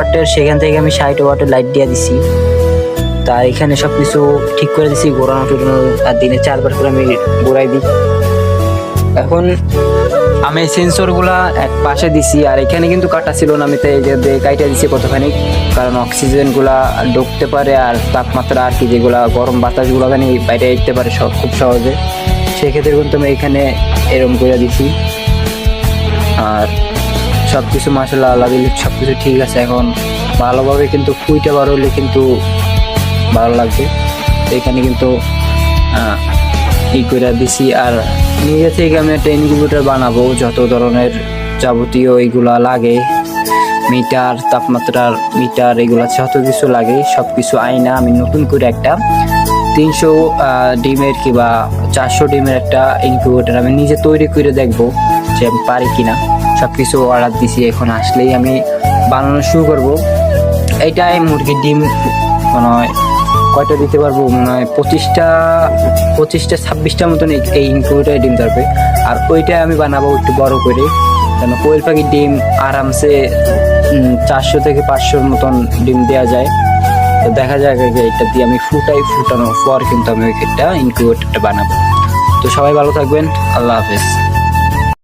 ওয়াটের, সেখান থেকে আমি 60 ওয়াটের লাইট দিয়ে দিছি। তার এখানে সবকিছু ঠিক করে দিছি, ঘোরানো টোরানো, আর দিনে 4 বার করে আমি ঘোরাই দিই। এখন আমি সেন্সরগুলা এক পাশে দিছি, আর এখানে কিন্তু কাটা ছিল না, আমি তো এই যে কাইটা দিছি কতখানি, কারণ অক্সিজেনগুলা ঢুকতে পারে আর তাপমাত্রা আর কি যেগুলা গরম বাতাসগুলো মানে বাইরে যেতে পারে সব খুব সহজে, সেক্ষেত্রে কিন্তু আমি এখানে এরকম করে দিছি। আর সব কিছু মাশাআল্লাহ আল্লাহ দিলে সব কিছু ঠিক আছে। এখন ভালোভাবে কিন্তু ফুইটা বার হলে কিন্তু ভালো লাগবে। এখানে কিন্তু ই করে দিছি। আর নিজে থেকে আমি একটা ইনকিউবেটর বানাবো, যত ধরনের যাবতীয় এইগুলা লাগে, মিটার, তাপমাত্রার মিটার, এগুলা যত কিছু লাগে সব কিছু আইনা আমি নতুন করে একটা 300 ডিমের কিংবা 400 ডিমের একটা ইনকিউবেটর আমি নিজে তৈরি করে দেখবো যে আমি পারি কিনা। সব কিছু অর্ডার দিছি, এখন আসলেই আমি বানানো শুরু করবো। এইটাই মুরগির ডিম মনে হয় কয়টা দিতে পারবো, মনে হয় 25টা 26টার মতন এই ইনকিউবেটরে ডিম ধরবে। আর ওইটাই আমি বানাবো একটু বড় করে, কেন কোয়েল পাখির ডিম আরামসে 400 থেকে 500-র মতন ডিম দেওয়া যায়। তো দেখা যাক এটা দিয়ে আমি ফুটানোর পর কিন্তু আমি একটা ইনকিউবেটরটা বানাবো। তো সবাই ভালো থাকবেন, আল্লাহ হাফেজ।